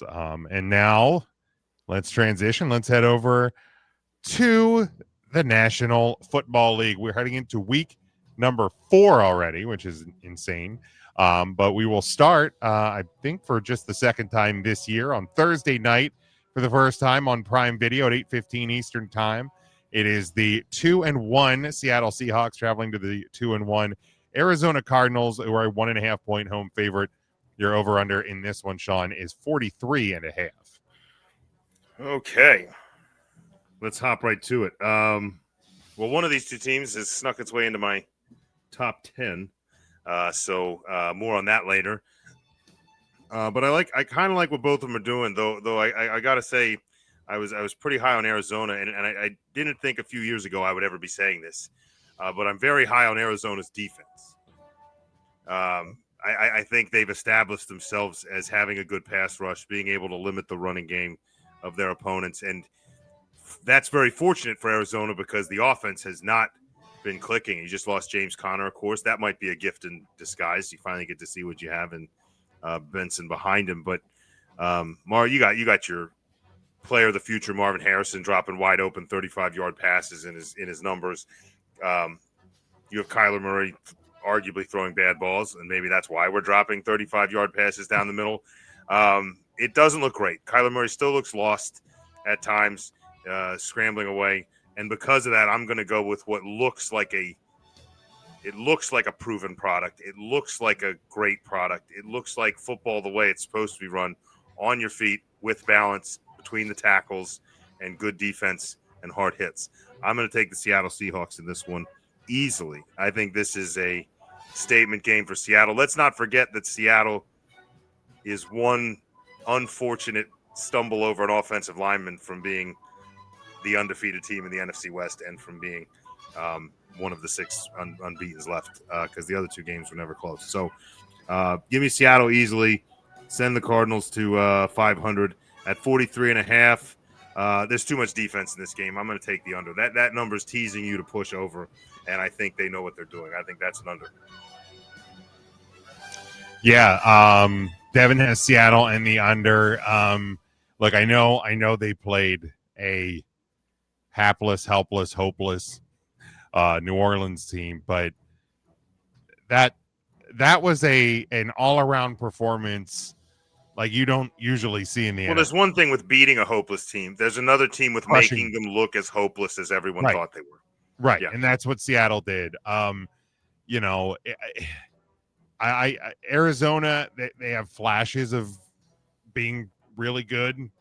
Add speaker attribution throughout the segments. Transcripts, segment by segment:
Speaker 1: And now let's transition. Let's head over to the National Football League. We're heading into week number 4 already, which is insane. But we will start, I think, for just the second time this year on Thursday night for the first time on Prime Video at 8:15 Eastern Time. It is the 2-1 Seattle Seahawks traveling to the 2-1 Arizona Cardinals, who are a 1.5-point home favorite. Your over-under in this one, Sean, is 43.5.
Speaker 2: Okay. Let's hop right to it. Well, one of these two teams has snuck its way into my top 10. So more on that later. But I kind of like what both of them are doing, though I got to say I was pretty high on Arizona, and I didn't think a few years ago I would ever be saying this. But I'm very high on Arizona's defense. I think they've established themselves as having a good pass rush, being able to limit the running game of their opponents. And that's very fortunate for Arizona because the offense has not been clicking. You just lost James Conner, of course. That might be a gift in disguise. You finally get to see what you have in Benson behind him. But, Mar, you got your player of the future, Marvin Harrison, dropping wide open 35-yard passes in his numbers. You have Kyler Murray arguably throwing bad balls, and maybe that's why we're dropping 35-yard passes down the middle. It doesn't look great. Kyler Murray still looks lost at times, scrambling away. And because of that, I'm going to go with what looks like a proven product. It looks like a great product. It looks like football the way it's supposed to be run, on your feet, with balance, between the tackles, and good defense and hard hits. I'm going to take the Seattle Seahawks in this one easily. I think this is a statement game for Seattle. Let's not forget that Seattle is one unfortunate stumble over an offensive lineman from being the undefeated team in the NFC West and from being one of the 6 unbeatens left because the other 2 games were never close. So give me Seattle easily. Send the Cardinals to 500 at 43.5. There's too much defense in this game. I'm going to take the under. That number is teasing you to push over, and I think they know what they're doing. I think that's an under.
Speaker 1: Yeah, Devin has Seattle and the under. Look, I know they played a hapless, helpless, hopeless New Orleans team, but that was an all-around performance like you don't usually see in the
Speaker 2: Well,
Speaker 1: NFL.
Speaker 2: there's one thing with beating a hopeless team. There's another team with making them look as hopeless as everyone thought they were.
Speaker 1: Right,
Speaker 2: yeah.
Speaker 1: And that's what Seattle did. Arizona, they have flashes of being really good, and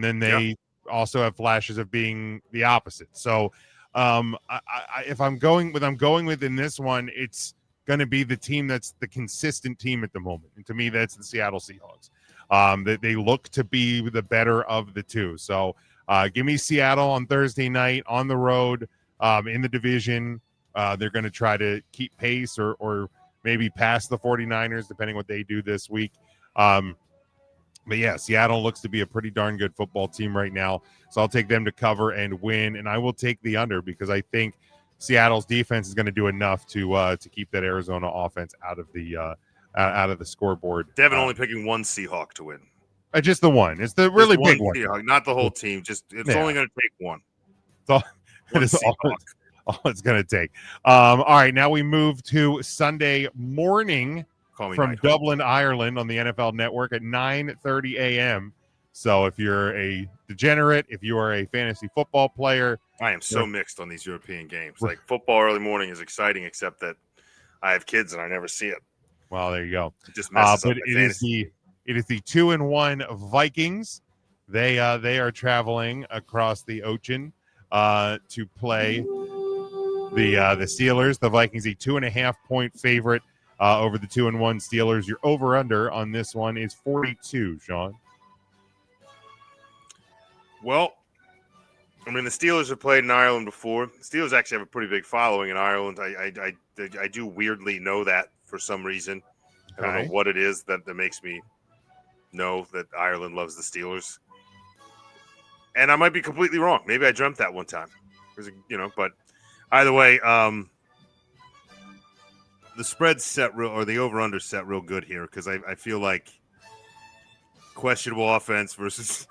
Speaker 1: then they also have flashes of being the opposite. So, if I'm going with in this one, it's going to be the team that's the consistent team at the moment, and to me, that's the Seattle Seahawks. They look to be the better of the two. So, give me Seattle on Thursday night on the road in the division. They're going to try to keep pace or maybe pass the 49ers, depending what they do this week. But yeah, Seattle looks to be a pretty darn good football team right now. So I'll take them to cover and win, and I will take the under because I think Seattle's defense is going to do enough to keep that Arizona offense out of the scoreboard.
Speaker 2: Devin only picking one Seahawk to win.
Speaker 1: Just the one. It's the really big one.
Speaker 2: Seahawk, not the whole team. It's only going to take one.
Speaker 1: All it's going to take. All right, now we move to Sunday morning from Dublin, Ireland on the NFL Network at 9:30 a.m. So if you're a degenerate, if you are a fantasy football player.
Speaker 2: I am so mixed on these European games. Like football early morning is exciting, except that I have kids and I never see it.
Speaker 1: Well, there you go.
Speaker 2: It just messes up my
Speaker 1: fantasy. It is the 2-1 Vikings. They are traveling across the ocean to play the Steelers. The Vikings, a 2.5-point favorite over the 2-1 Steelers. Your over-under on this one is 42, Sean.
Speaker 2: Well, I mean, the Steelers have played in Ireland before. The Steelers actually have a pretty big following in Ireland. I do weirdly know that for some reason. I don't know what it is that makes me know that Ireland loves the Steelers. And I might be completely wrong. Maybe I dreamt that one time. But either way, the spread's set real, or the over-under set real good here because I feel like questionable offense versus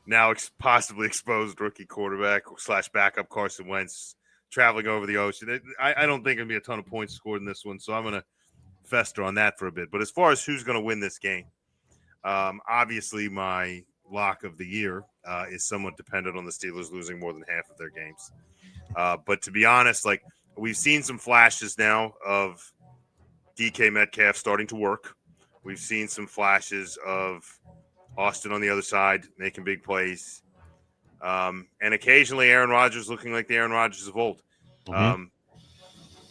Speaker 2: now possibly exposed rookie quarterback / backup Carson Wentz traveling over the ocean. I don't think it'll be a ton of points scored in this one, so I'm going to fester on that for a bit. But as far as who's going to win this game, obviously my lock of the year is somewhat dependent on the Steelers losing more than half of their games. But to be honest, like we've seen some flashes now of DK Metcalf starting to work. We've seen some flashes of Austin on the other side making big plays. And occasionally Aaron Rodgers looking like the Aaron Rodgers of old.
Speaker 1: Mhm.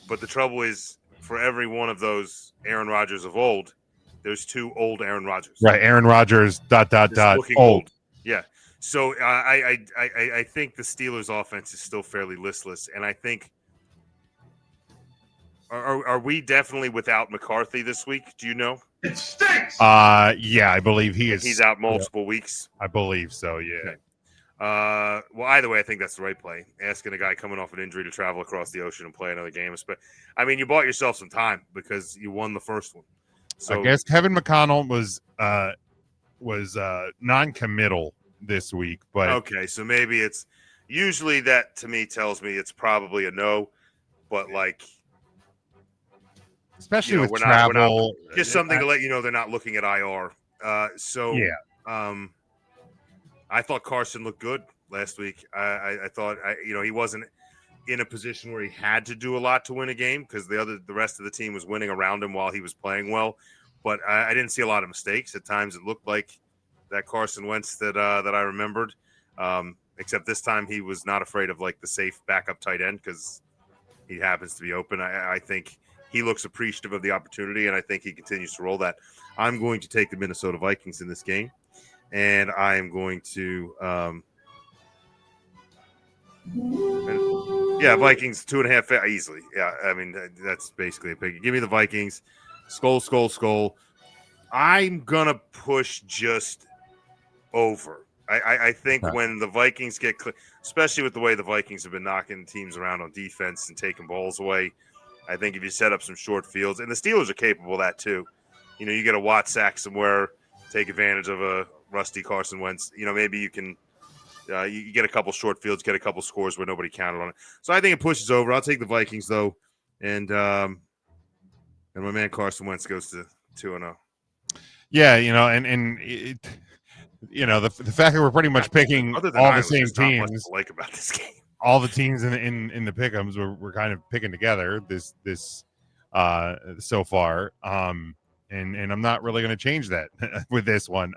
Speaker 2: But the trouble is, for every one of those Aaron Rodgers of old, there's 2 old Aaron Rodgers.
Speaker 1: Right, Aaron Rodgers.
Speaker 2: Looking
Speaker 1: Old.
Speaker 2: Yeah. So I think the Steelers' offense is still fairly listless, and I think are we definitely without McCarthy this week? Do you know?
Speaker 3: It stinks.
Speaker 1: Yeah, I believe he is.
Speaker 2: He's out multiple weeks.
Speaker 1: I believe so. Yeah.
Speaker 2: Okay. Well, either way, I think that's the right play. Asking a guy coming off an injury to travel across the ocean and play another game. But I mean, you bought yourself some time because you won the first one. So
Speaker 1: I guess Kevin McConnell was non-committal this week, but
Speaker 2: okay, so maybe it's usually that to me tells me it's probably a no, but like
Speaker 1: especially with
Speaker 2: we're
Speaker 1: travel,
Speaker 2: not, just something to let you know they're not looking at IR. I thought Carson looked good last week. I thought he wasn't in a position where he had to do a lot to win a game because the rest of the team was winning around him while he was playing well. But I didn't see a lot of mistakes. At times, it looked like that Carson Wentz that I remembered. Except this time, he was not afraid of like the safe backup tight end because he happens to be open. I think he looks appreciative of the opportunity, and I think he continues to roll that. I'm going to take the Minnesota Vikings in this game, and I am going to Vikings 2.5 easily. Yeah, I mean that's basically a pick. Give me the Vikings. Skull. I'm gonna push just over. I think when the Vikings get, especially with the way the Vikings have been knocking teams around on defense and taking balls away, I think if you set up some short fields, and the Steelers are capable of that too. You get a Watt sack somewhere, take advantage of a rusty Carson Wentz. Maybe you can you get a couple short fields, get a couple scores where nobody counted on it. So I think it pushes over. I'll take the Vikings though, and my man Carson Wentz goes to 2-0.
Speaker 1: Yeah, and it, the fact that we're pretty much picking all the same teams,
Speaker 2: like about this game,
Speaker 1: all the teams in the pick'ems, we're kind of picking together this so far. And I'm not really going to change that with this one.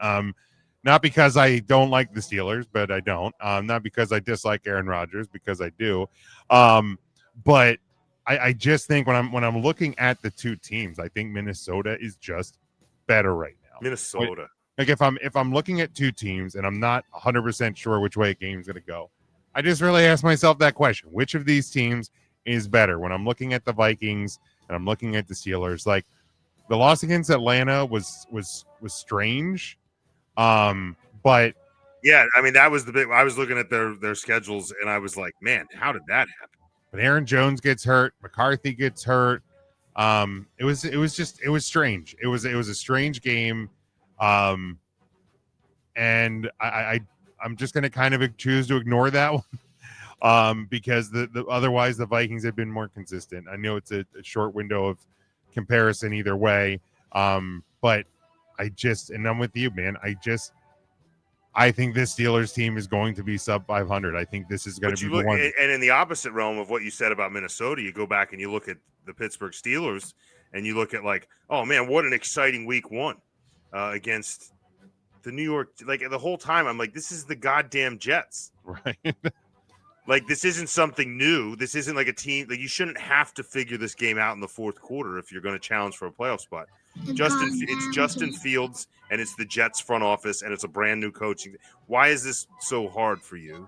Speaker 1: Not because I don't like the Steelers, but I don't. Not because I dislike Aaron Rodgers, because I do. But I just think when I'm looking at the two teams, I think Minnesota is just better right now.
Speaker 2: Minnesota.
Speaker 1: Like if I'm looking at two teams and I'm not 100% sure which way a game's going to go, I just really ask myself that question: which of these teams is better? When I'm looking at the Vikings and I'm looking at the Steelers, like the loss against Atlanta was strange, but
Speaker 2: yeah, I mean that was the big. I was looking at their schedules and I was like, man, how did that happen?
Speaker 1: But Aaron Jones gets hurt, McCarthy gets hurt. It was strange. It was a strange game. And I'm just going to kind of choose to ignore that one, because the otherwise the Vikings have been more consistent. I know it's a short window of comparison either way, but and I'm with you, man. I think this Steelers team is going to be sub 500. I think this is going to be the one.
Speaker 2: And in the opposite realm of what you said about Minnesota, you go back and you look at the Pittsburgh Steelers, and you look at like, oh man, what an exciting week one against the New York. Like the whole time, I'm like, this is the goddamn Jets,
Speaker 1: right?
Speaker 2: Like this isn't something new. This isn't like a team. Like you shouldn't have to figure this game out in the fourth quarter if you're going to challenge for a playoff spot. It's Justin Fields and it's the Jets front office and it's a brand new coaching. Why is this so hard for you?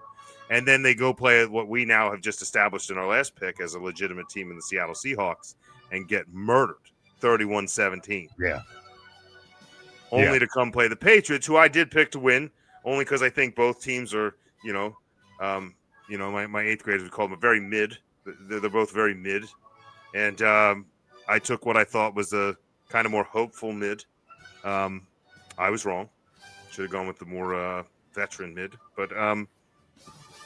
Speaker 2: And then they go play what we now have just established in our last pick as a legitimate team in the Seattle Seahawks and get murdered 31-17.
Speaker 1: Yeah.
Speaker 2: Only to come play the Patriots, who I did pick to win, only because I think both teams are, my eighth graders would call them very mid. They're both very mid. And I took what I thought was a kind of more hopeful mid. I was wrong. Should have gone with the more veteran mid. But, what are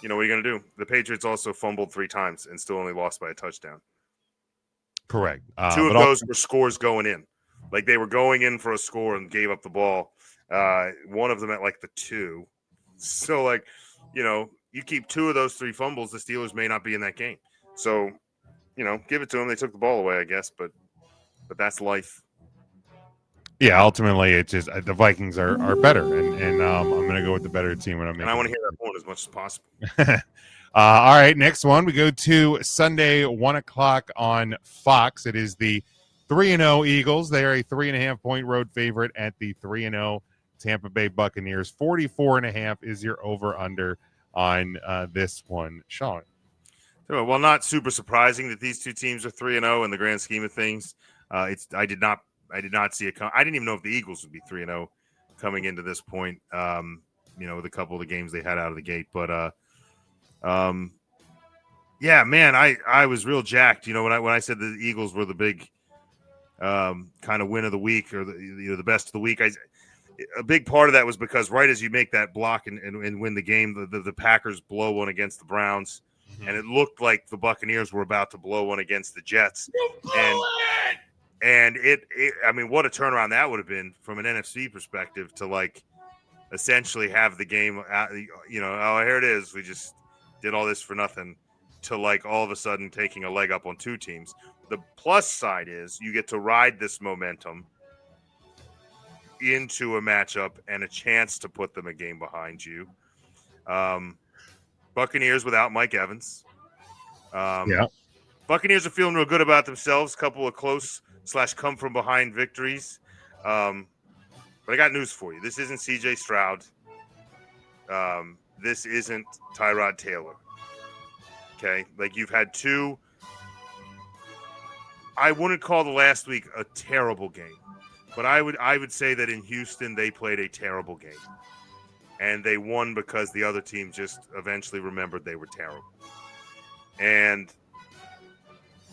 Speaker 2: you going to do? The Patriots also fumbled 3 times and still only lost by a touchdown.
Speaker 1: Correct.
Speaker 2: 2 of those were scores going in. Like they were going in for a score and gave up the ball. One of them at like the 2. So, like, you keep 2 of those 3 fumbles, the Steelers may not be in that game. So, give it to them. They took the ball away, I guess, but that's life.
Speaker 1: Yeah, ultimately, it's just the Vikings are better, and I'm going to go with the better team when I'm making.
Speaker 2: And I want to hear that horn as much as possible.
Speaker 1: All right, next one we go to Sunday 1:00 on Fox. It is the 3-0 Eagles. They are a 3.5-point road favorite at the 3-0 Tampa Bay Buccaneers. 44.5 is your over/under on this one, Sean.
Speaker 2: Well, not super surprising that these 2 teams are 3-0 in the grand scheme of things. I did not see it come. I didn't even know if the Eagles would be 3-0 coming into this point. With a couple of the games they had out of the gate, but yeah, man, I was real jacked. When I said the Eagles were the big kind of win of the week or the best of the week, a big part of that was because right as you make that block and win the game, the Packers blow one against the Browns, and it looked like the Buccaneers were about to blow one against the Jets. And it I mean, what a turnaround that would have been from an NFC perspective to like essentially have the game, here it is. We just did all this for nothing to like all of a sudden taking a leg up on 2 teams. The plus side is you get to ride this momentum into a matchup and a chance to put them a game behind you. Buccaneers without Mike Evans.
Speaker 1: Yeah.
Speaker 2: Buccaneers are feeling real good about themselves. Couple of close / come from behind victories. But I got news for you. This isn't CJ Stroud. This isn't Tyrod Taylor. Okay. Like you've had 2. I wouldn't call the last week a terrible game, but I would say that in Houston, they played a terrible game and they won because the other team just eventually remembered they were terrible. And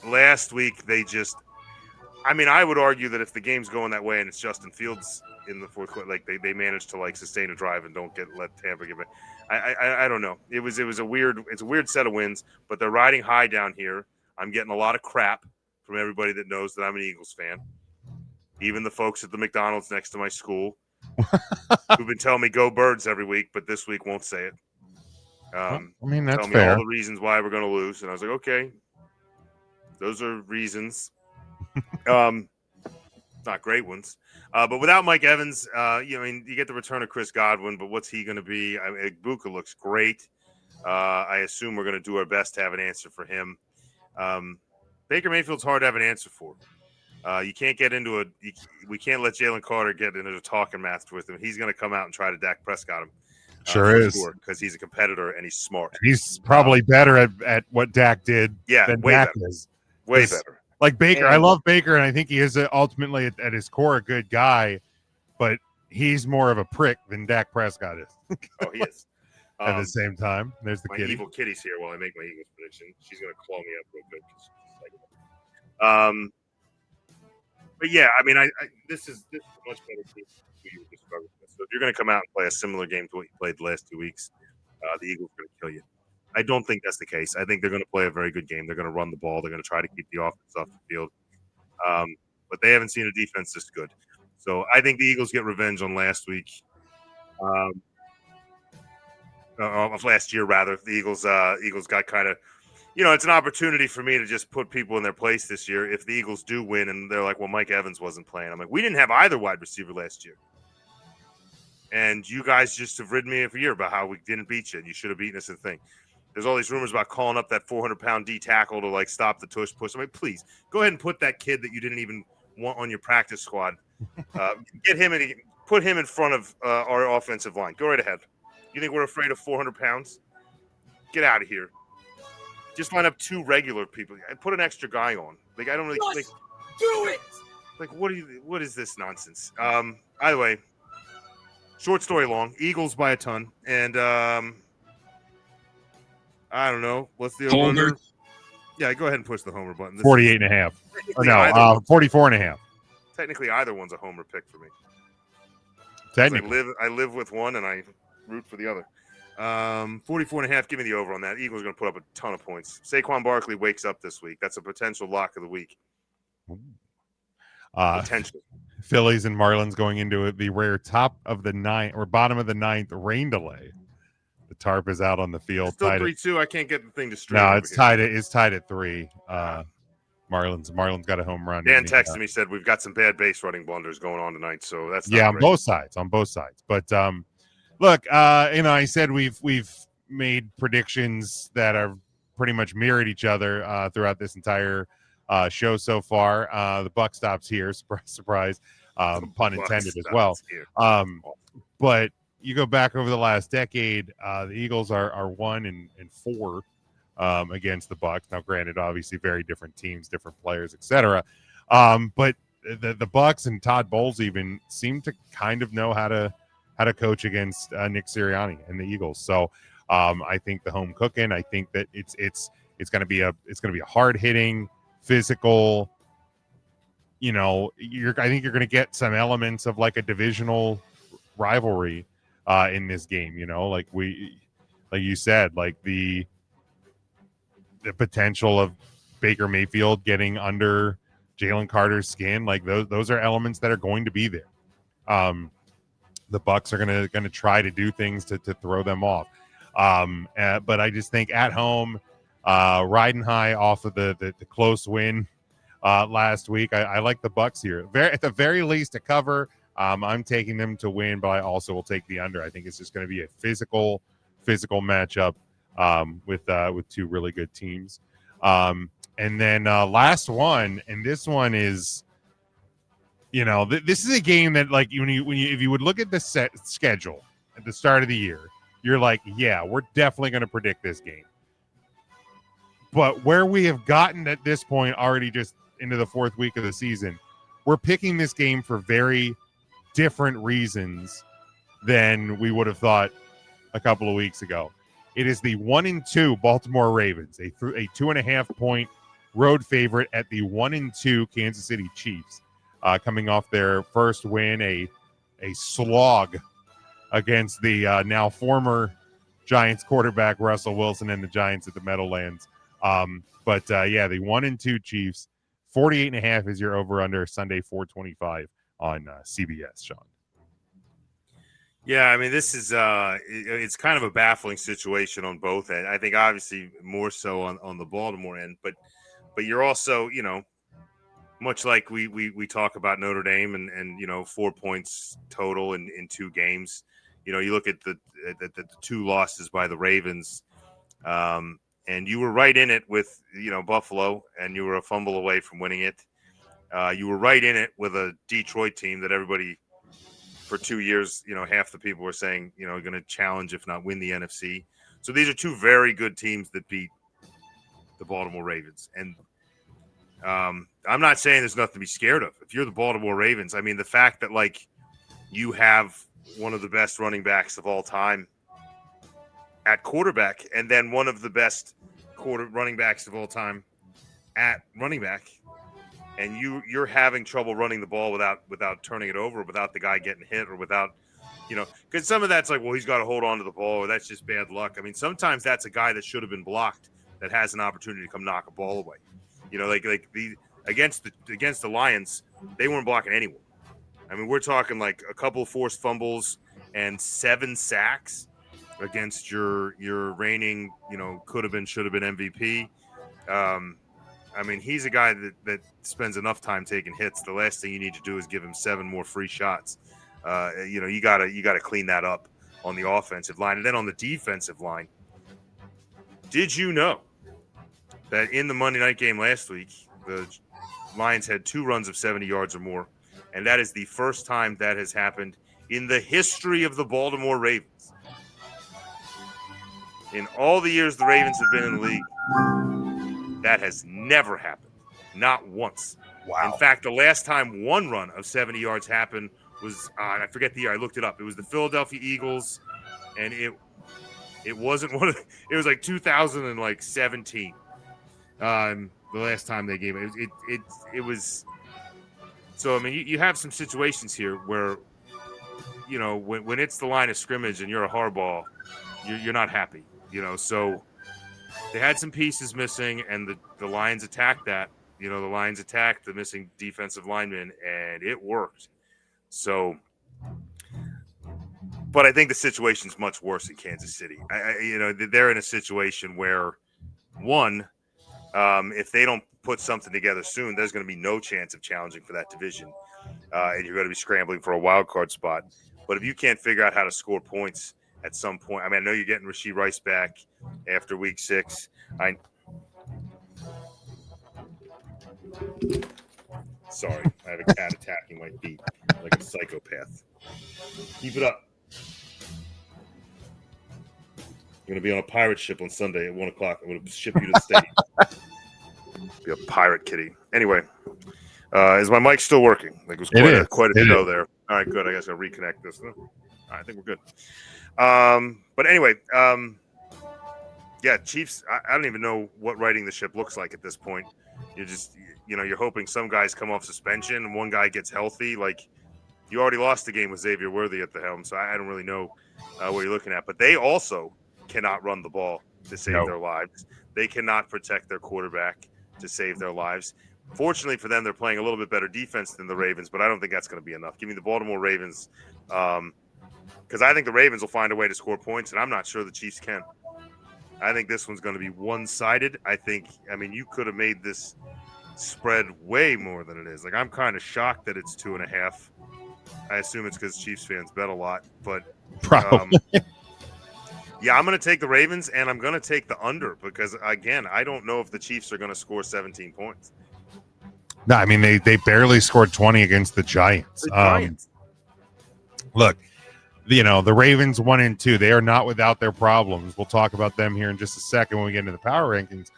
Speaker 2: last week I would argue that if the game's going that way and it's Justin Fields in the fourth quarter, like they managed to like sustain a drive and don't let Tampa get back. I don't know. It's a weird set of wins, but they're riding high down here. I'm getting a lot of crap from everybody that knows that I'm an Eagles fan. Even the folks at the McDonald's next to my school who've been telling me go Birds every week, but this week won't say it.
Speaker 1: I mean, that's
Speaker 2: tell me
Speaker 1: fair.
Speaker 2: all the reasons why we're going to lose. And I was like, okay, those are reasons. Not great ones. But without Mike Evans, you get the return of Chris Godwin, but what's he going to be? Igbukah looks great. I assume we're going to do our best to have an answer for him. Baker Mayfield's hard to have an answer for. You can't get into we can't let Jalen Carter get into a talking match with him. He's going to come out and try to Dak Prescott him.
Speaker 1: Sure is.
Speaker 2: Because he's a competitor and he's smart.
Speaker 1: He's probably better at what Dak did than
Speaker 2: way
Speaker 1: Dak
Speaker 2: better.
Speaker 1: is.
Speaker 2: Way better.
Speaker 1: Like Baker, I love Baker, and I think he is ultimately at his core a good guy, but he's more of a prick than Dak Prescott is.
Speaker 2: Oh, he is.
Speaker 1: At the same time, there's the kitty.
Speaker 2: Evil kitty's here while I make my Eagles prediction. She's going to claw me up real good. But yeah, I mean, this is a much better team than you were describing. So if you're going to come out and play a similar game to what you played the last 2 weeks, the Eagles are going to kill you. I don't think that's the case. I think they're going to play a very good game. They're going to run the ball. They're going to try to keep the offense off the field. But they haven't seen a defense this good. So I think the Eagles get revenge on last week. Of last year, rather. The Eagles got kind of, it's an opportunity for me to just put people in their place this year. If the Eagles do win and they're like, well, Mike Evans wasn't playing. I'm like, we didn't have either wide receiver last year. And you guys just have ridden me every year about how we didn't beat you and you should have beaten us in the thing. There's all these rumors about calling up that 400-pound D tackle to like stop the tush push. I'm like, please go ahead and put that kid that you didn't even want on your practice squad. Get him and put him in front of our offensive line. Go right ahead. You think we're afraid of 400 pounds? Get out of here. Just line up 2 regular people. Put an extra guy on. Like I don't really like.
Speaker 3: Do it.
Speaker 2: Like what is this nonsense? Either way, short story long. Eagles by a ton, and I don't know. What's the over? Yeah, go ahead and push the homer button.
Speaker 1: 48.5. Or no, 44.5.
Speaker 2: Technically, either one's a homer pick for me.
Speaker 1: Technically.
Speaker 2: I live with one and I root for the other. 44.5. Give me the over on that. Eagles are going to put up a ton of points. Saquon Barkley wakes up this week. That's a potential lock of the week. Potential.
Speaker 1: Phillies and Marlins going into the rare top of the ninth or bottom of the ninth rain delay. The tarp is out on the field.
Speaker 2: Still 3-2. I can't get the thing to straight.
Speaker 1: No, it's tied. It's tied at 3. Marlins got a home run.
Speaker 2: Dan texted me, said we've got some bad base running blunders going on tonight, so that's
Speaker 1: on both sides. But look, I said we've made predictions that are pretty much mirrored each other throughout this entire show so far. The buck stops here. Surprise, pun intended as well. But you go back over the last decade, the Eagles are 1-4 against the Bucks. Now, granted, obviously very different teams, different players, etc. But the Bucks and Todd Bowles even seem to kind of know how to coach against Nick Sirianni and the Eagles. So I think the home cooking. I think that it's going to be a hard hitting, physical. I think you're going to get some elements of like a divisional rivalry in this game. Like you said, like the potential of Baker Mayfield getting under Jalen Carter's skin. Like those are elements that are going to be there. The Bucks are going to try to do things to throw them off. But I just think at home, riding high off of the close win last week, I like the Bucks here. At the very least, to cover. I'm taking them to win, but I also will take the under. I think it's just going to be a physical matchup with two really good teams. And then last one, and this one is, this is a game that like if you would look at the set schedule at the start of the year, you're like, yeah, we're definitely going to predict this game. But where we have gotten at this point already just into the 4th week of the season, we're picking this game for very different reasons than we would have thought a couple of weeks ago. It is the 1-2 Baltimore Ravens, a 2.5 point road favorite at the 1-2 Kansas City Chiefs, coming off their first win, a slog against the now former Giants quarterback Russell Wilson and the Giants at the Meadowlands. The 1-2 Chiefs, 48.5 is your over under Sunday 4:25 on CBS, Sean.
Speaker 2: Yeah, I mean, this is it's kind of a baffling situation on both ends. I think obviously more so on the Baltimore end, but you're also, much like we talk about Notre Dame and 4 points total in 2 games. You look at the 2 losses by the Ravens, and you were right in it with Buffalo, and you were a fumble away from winning it. You were right in it with a Detroit team that everybody for 2 years, half the people were saying, going to challenge, if not win the NFC. So these are 2 very good teams that beat the Baltimore Ravens. And I'm not saying there's nothing to be scared of. If you're the Baltimore Ravens, I mean, the fact that like you have one of the best running backs of all time at quarterback, and then one of the best running backs of all time at running back, and you're having trouble running the ball without turning it over, without the guy getting hit, or without, because some of that's like, well, he's got to hold on to the ball, or that's just bad luck. I mean, sometimes that's a guy that should have been blocked that has an opportunity to come knock a ball away. Against the Lions, they weren't blocking anyone. I mean, we're talking like a couple of forced fumbles and 7 sacks against your reigning, could have been, should have been MVP. I mean, he's a guy that spends enough time taking hits. The last thing you need to do is give him 7 more free shots. You gotta clean that up on the offensive line. And then on the defensive line, did you know that in the Monday night game last week, the Lions had 2 runs of 70 yards or more, and that is the first time that has happened in the history of the Baltimore Ravens. In all the years the Ravens have been in the league, that has never happened. Not once.
Speaker 1: Wow.
Speaker 2: In fact, the last time one run of 70 yards happened was, I forget the year. I looked it up. It was the Philadelphia Eagles, and it wasn't one of the, it was like 2017. The last time they gave it was. So I mean, you have some situations here where when it's the line of scrimmage and you're a Harbaugh, you're not happy. So they had some pieces missing, and the Lions attacked that. The Lions attacked the missing defensive lineman, and it worked. So, but I think the situation's much worse in Kansas City. They're in a situation where, one, if they don't put something together soon, there's going to be no chance of challenging for that division, and you're going to be scrambling for a wild card spot. But if you can't figure out how to score points at some point, I know you're getting Rashee Rice back after week 6. Sorry, I have a cat attacking my feet like a psychopath. Keep it up. I'm going to be on a pirate ship on Sunday at 1 o'clock. I'm going to ship you to the state. Be a pirate kitty. Anyway, is my mic still working? It was quite a show there. All right, good. I guess I'll reconnect this. All right, I think we're good. But anyway, Chiefs, I don't even know what righting the ship looks like at this point. You're just, you're hoping some guys come off suspension and one guy gets healthy. Like, you already lost the game with Xavier Worthy at the helm, so I don't really know what you're looking at. But they also cannot run the ball to save their lives. They cannot protect their quarterback to save their lives. Fortunately for them, they're playing a little bit better defense than the Ravens, but I don't think that's going to be enough. Give me the Baltimore Ravens, because I think the Ravens will find a way to score points, and I'm not sure the Chiefs can. I think this one's going to be one-sided. You could have made this spread way more than it is. Like, I'm kind of shocked that it's 2.5. I assume it's because Chiefs fans bet a lot, but
Speaker 1: probably.
Speaker 2: I'm going to take the Ravens, and I'm going to take the under because, again, I don't know if the Chiefs are going to score 17 points.
Speaker 1: No, they barely scored 20 against the Giants. Look, the Ravens 1-2, they are not without their problems. We'll talk about them here in just a second when we get into the power rankings.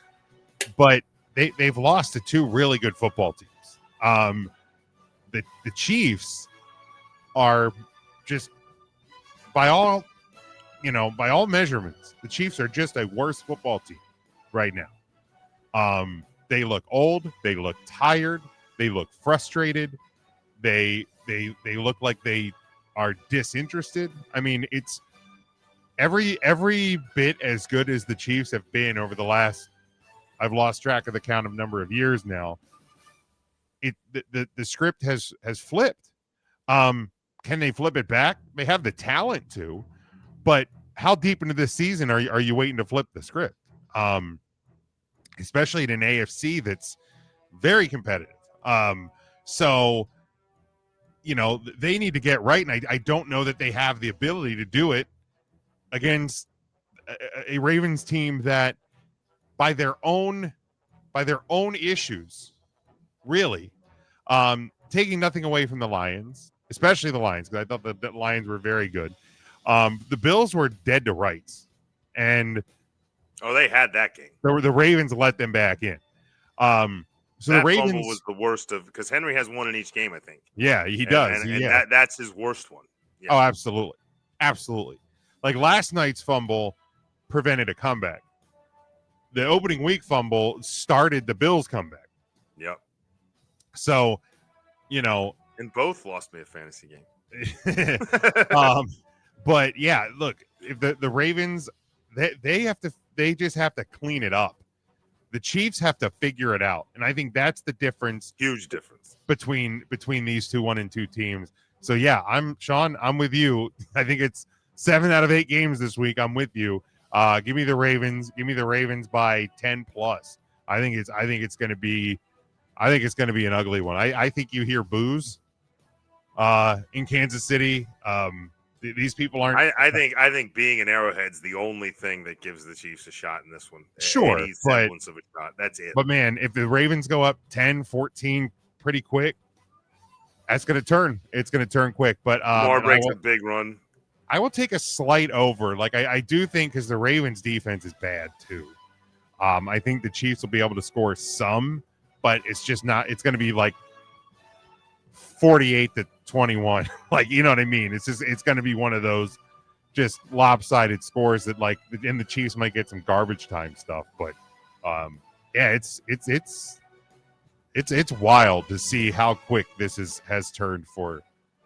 Speaker 1: But they've lost to 2 really good football teams. The Chiefs are just by all measurements, the Chiefs are just a worse football team right now. They look old, they look tired, they look frustrated, they look like they are disinterested. It's every bit as good as the Chiefs have been over the last, I've lost track of the count of number of years now. The script has flipped. Can they flip it back? They have the talent to, but how deep into this season are you waiting to flip the script? Especially in an AFC that's very competitive. So they need to get right, and I don't know that they have the ability to do it against a Ravens team that, by their own issues, really, taking nothing away from the Lions, especially the Lions, because I thought the Lions were very good. The Bills were dead to rights, and
Speaker 2: they had that game.
Speaker 1: The Ravens let them back in. So
Speaker 2: that
Speaker 1: the Ravens
Speaker 2: fumble was the worst of, because Henry has one in each game, I think.
Speaker 1: Yeah, he does.
Speaker 2: And that's his worst one. Yeah.
Speaker 1: Oh, absolutely. Like, last night's fumble prevented a comeback. The opening week fumble started the Bills' comeback.
Speaker 2: Yep.
Speaker 1: So,
Speaker 2: and both lost me a fantasy game.
Speaker 1: But yeah, look, if the Ravens, they just have to clean it up. The Chiefs have to figure it out, and I think that's the difference.
Speaker 2: Huge difference
Speaker 1: between these 2 1-2 teams. So yeah, Sean, I'm with you. I think it's 7 out of 8 games this week. I'm with you. Give me the Ravens. Give me the Ravens by 10 plus. I think it's going to be an ugly one. I think you hear boos in Kansas City. These people aren't.
Speaker 2: I think being an Arrowhead's the only thing that gives the Chiefs a shot in this one.
Speaker 1: Sure,
Speaker 2: any semblance of a shot. That's it.
Speaker 1: But man, if the Ravens go up 10-14 pretty quick, that's going to turn. It's going to turn quick. But
Speaker 2: Lamar breaks a big run.
Speaker 1: I will take a slight over. Like, I do think, because the Ravens defense is bad too. I think the Chiefs will be able to score some, but it's just not. It's going to be like 48-21. Like, you know what I mean? It's going to be one of those just lopsided scores that, like, and the Chiefs might get some garbage time stuff. But yeah, it's wild to see how quick this has turned for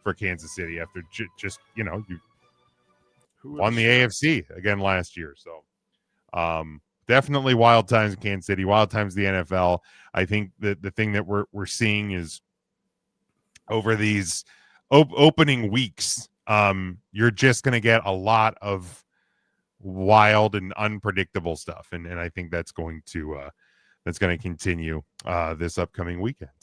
Speaker 1: for Kansas City after just you
Speaker 2: Who would've
Speaker 1: won the
Speaker 2: said?
Speaker 1: AFC again last year. So definitely wild times in Kansas City, wild times in the NFL. I think that the thing that we're seeing is over these opening weeks, you're just going to get a lot of wild and unpredictable stuff, and I think that's going to continue this upcoming weekend.